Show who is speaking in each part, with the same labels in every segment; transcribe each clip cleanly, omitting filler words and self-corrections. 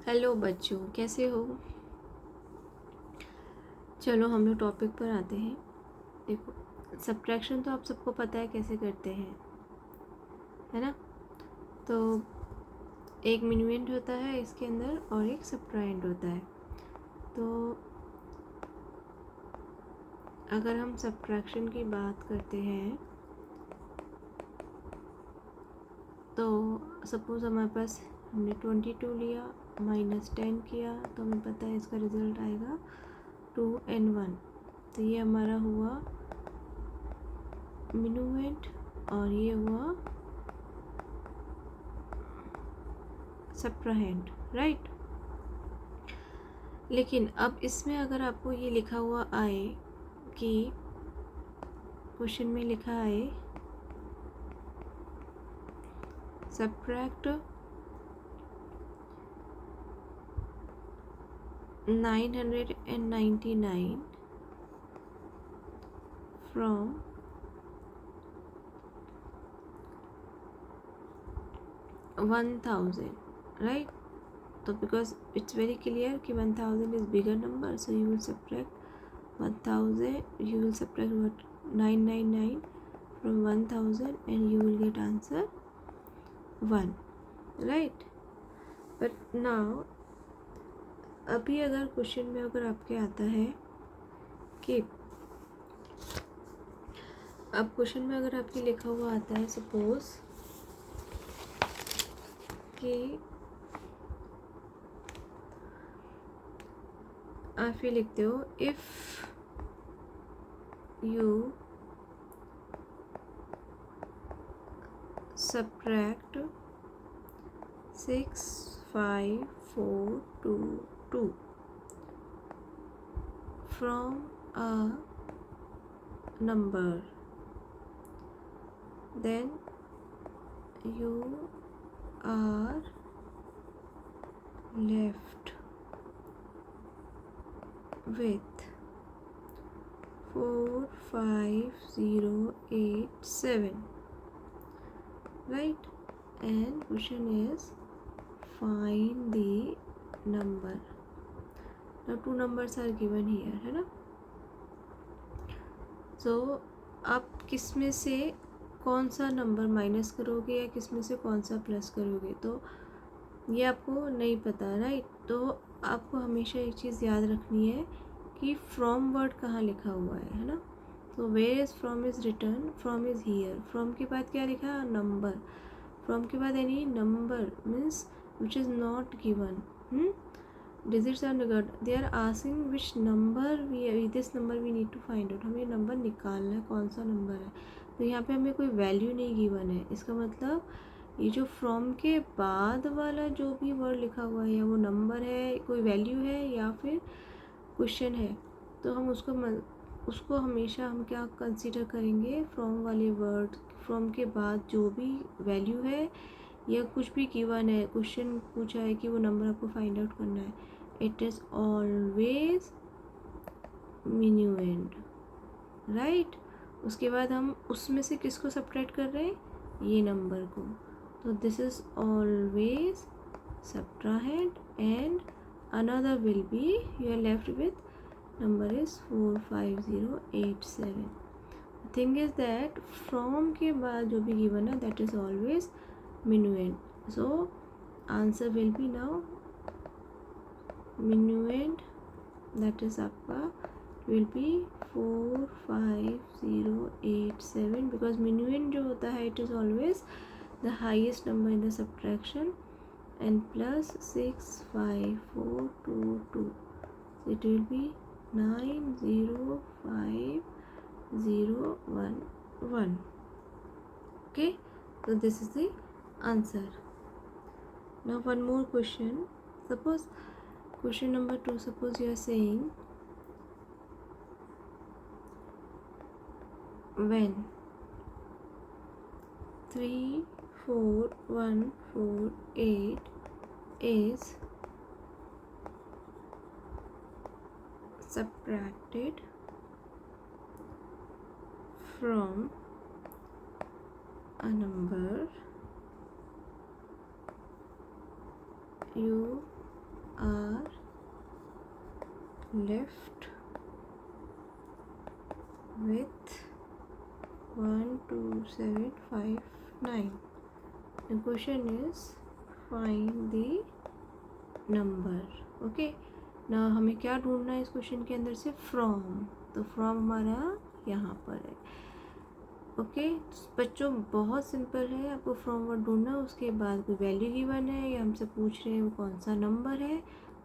Speaker 1: Hello बच्चों, कैसे हो। चलो हम लोग टॉपिक पर आते हैं। देखो, सब्ट्रैक्शन तो आप सबको पता है कैसे करते हैं, है ना। तो एक मिन्यूएंड होता है इसके अंदर और एक सब्ट्राएंड होता है। तो अगर हम सब्ट्रैक्शन की बात करते हैं तो सपोज़ हमारे पास हमने 22 लिया, -10 किया, तो हमें पता है इसका रिज़ल्ट आएगा 2n1। तो ये हमारा हुआ मिन्यूएंड और ये हुआ सब्ट्राहेंड, राइट। लेकिन अब इसमें अगर आपको ये लिखा हुआ आए कि क्वेश्चन में लिखा आए सब्ट्रैक्ट 999 फ्रॉम 1000, राइट। तो बिकॉज इट्स वेरी क्लियर कि 1000 is bigger number, so you will subtract 1000, you will subtract what 999 from 1000 and you will get answer 1, right. But now अभी अगर क्वेश्चन में अगर आपके आता है कि अब क्वेश्चन में अगर आपके लिखा हुआ आता है सपोज कि आप ये लिखते हो if you subtract 65422 from a number, then you are left with 45087, right. And question is find the number. Now two numbers are given here, है ना। so आप किस में से कौन सा नंबर माइनस करोगे या किस में से कौन सा प्लस करोगे, तो ये आपको नहीं पता, राइट। तो आपको हमेशा एक चीज़ याद रखनी है कि फ्रॉम वर्ड कहाँ लिखा हुआ है ना। तो where is from is written, from is here. From के बाद क्या लिखा है, नंबर। फ्रॉम के बाद any number means which is not given, digits are good. They are asking which number this number we need to find out. हमें number निकालना है, कौन सा नंबर है। तो यहाँ पे हमें कोई वैल्यू नहीं गिवन है, इसका मतलब ये जो फ्रॉम के बाद वाला जो भी वर्ड लिखा हुआ है या वो नंबर है, कोई वैल्यू है या फिर क्वेश्चन है, तो हम उसको हमेशा हम क्या कंसीडर करेंगे, फ्रॉम वाले वर्ड। फ्रॉम के बाद जो भी वैल्यू है या कुछ भी गिवन है, क्वेश्चन पूछा है कि वो नंबर आपको फाइंड आउट करना है, इट इज़ ऑलवेज मिन्यूएंड, राइट। उसके बाद हम उसमें से किसको सब्ट्रैक्ट कर रहे हैं, ये नंबर को। तो this is always subtrahend and another will be, you are left with number is 45087। Thing is that from के बाद जो भी गिवन है that is always minuend, so answer will be now minuend, that is आपका will be 45087 because minuend जो होता है it is always the highest number in the subtraction and plus 65422, so it will be 905011. okay, so this is the answer. Now one more question. Suppose question number 2, suppose you are saying when 34148 is subtracted from a number, you are left with 1 2 7 5 9. The question is find the number. Okay ना, हमें क्या ढूंढना है इस question के अंदर से? From. तो फ्रॉम हमारा यहाँ पर है. ओके बच्चों, बहुत सिंपल है. आपको फ्रॉम वर्ड ढूंढना, उसके बाद कोई वैल्यू गिवन है या हमसे पूछ रहे हैं वो कौन सा नंबर है,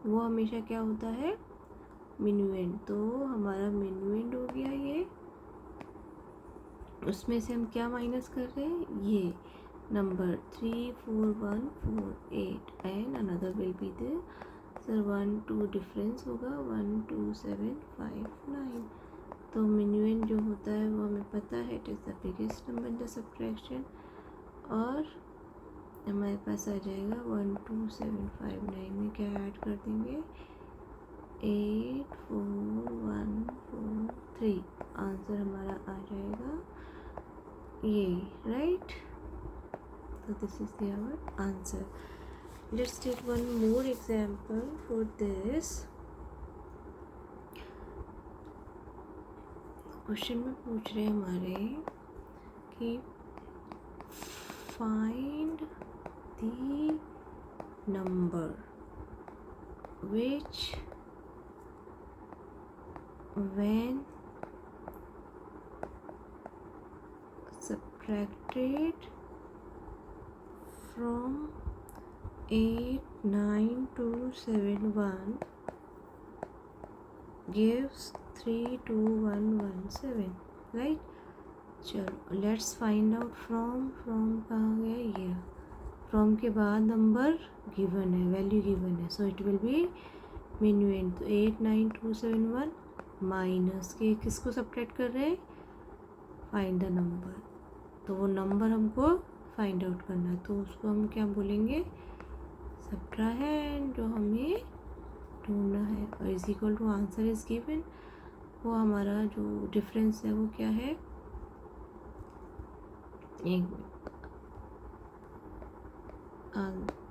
Speaker 1: वो हमेशा क्या होता है? मिनुएंड. तो हमारा मिनुएंड हो गया ये. उसमें से हम क्या माइनस कर रहे हैं? ये number 3 4 1 4 8 and another will be there. Sir 1 2 difference होगा 1 2 7 5 9. तो मिनुएंड जो होता है वो हमें पता है, it is the biggest number in the subtraction. और हमारे पास आ जाएगा 1 2 7 5 9 में क्या ऐड कर देंगे? 8 4 1 4 3. आंसर हमारा आ जाएगा ये. Right. So this is the our answer. Let's take one more example for this. Question में पूछ रहे हैं हमारे कि find the number which when subtracted from 8 9 2 7 1 gives 3 2 1 1 7. Right. चलो let's find out from. From कहाँ गया? ये. फ्रॉम के बाद नंबर गिवन है, वैल्यू गिवन है, so it will be minuend. तो 8 9 2 7 1 माइनस के किसको सब्ट्रैक्ट कर रहे हैं? Find the number. तो वो नंबर हमको फाइंड आउट करना है, तो उसको हम क्या बोलेंगे? सब्ट्राहेंड. जो हमें ढूंढना है. और is equal to answer is given. वो हमारा जो डिफरेंस है वो क्या है? एक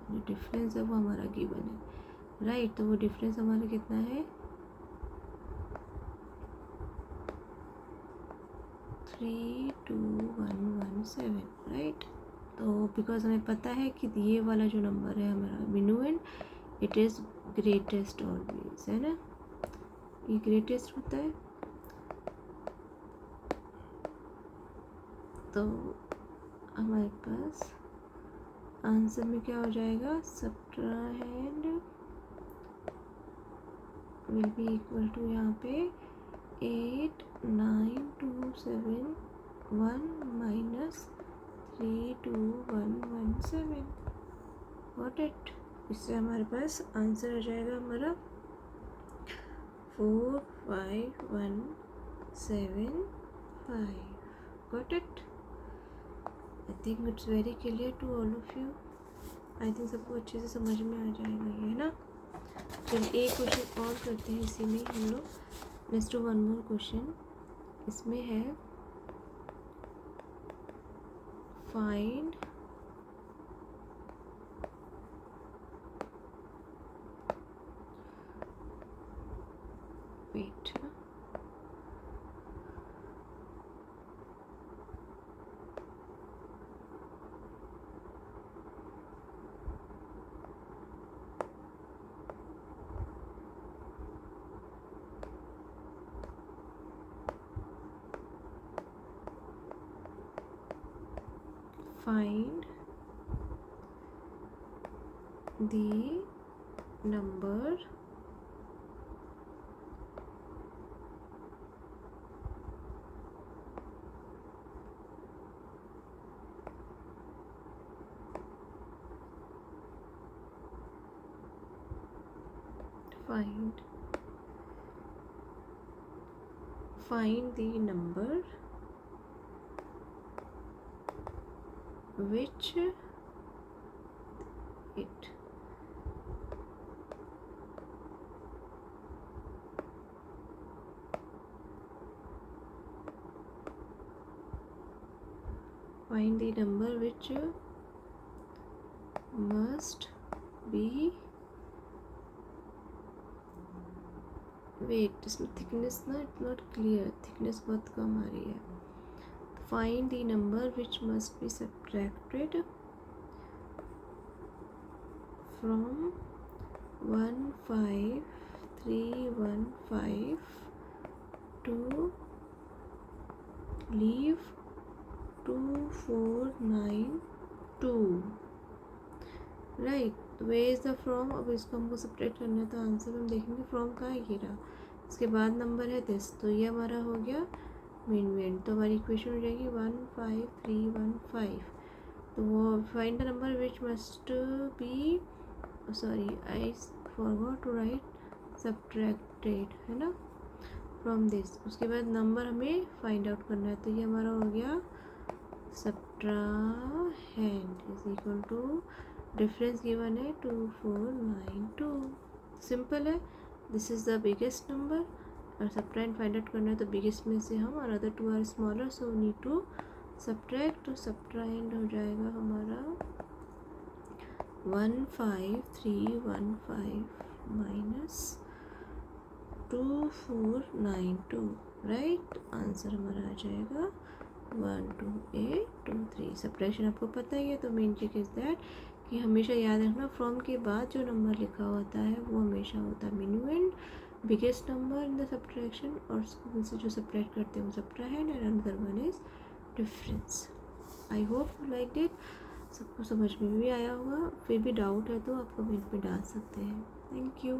Speaker 1: जो डिफरेंस है वो हमारा गिवन है. राइट. तो वो डिफरेंस हमारा कितना है? 3 2 1 1 7. राइट. तो बिकॉज हमें पता है कि ये वाला जो नंबर है हमारा minuend, it is greatest always, है ना? ये ग्रेटेस्ट होता है. तो हमारे पास आंसर में क्या हो जाएगा? Subtrahend will be equal to यहाँ पे 8 9 2 7 1 माइनस 3 2 1 1 7. Got it. इससे हमारे पास आंसर आ जाएगा हमारा 4 5 1 7 5. Got it. I think it's very clear to all of you. I think सबको अच्छे से समझ में आ जाएगा ये, है ना? चलिए एक क्वेश्चन और करते हैं इसी में हम लोग. Next one more question. इसमें है find wait find the number find the number which it find the number which must be wait, इसमें थिकनेस ना इट्स नॉट क्लियर, थिकनेस बहुत कम आ रही है। Find the number which must be subtracted from 15315 to leave 2492, right. Way is the from, अब इसको हमको सब्ट्रैक्ट करना है तो आंसर हम देखेंगे फ्रॉम कहाँ है, ये रहा। इसके बाद नंबर है दिस, तो ये हमारा हो गया मीन। तो हमारी इक्वेशन हो जाएगी 15315। तो वो find the number which must be, sorry I forgot to write subtracted, है ना, फ्रॉम दिस। उसके बाद नंबर हमें फाइंड आउट करना है, तो ये हमारा हो गया subtrahend is equal to, difference given है 2492। सिंपल है, this is the biggest number और सब्ट्रैक्ट फाइंड आउट करना है, तो बिगेस्ट में से हम और other two are smaller, so need to subtract. तो सब्ट्राहेंड हो जाएगा हमारा 15315 माइनस 2492, राइट। आंसर हमारा आ जाएगा 12823। सब्ट्रैक्शन आपको पता ही है, तो मेन ट्रिक इज़ दैट कि हमेशा याद रखना फ्रॉम के बाद जो नंबर लिखा होता है वो हमेशा होता है minimum biggest number in the subtraction, और उनसे जो सब्ट्रैक्ट करते हैं वो subtrahend and another one is difference. I hope you like it, सबको समझ में भी आया होगा। फिर भी डाउट है तो आप कमेंट में डाल सकते हैं। Thank you.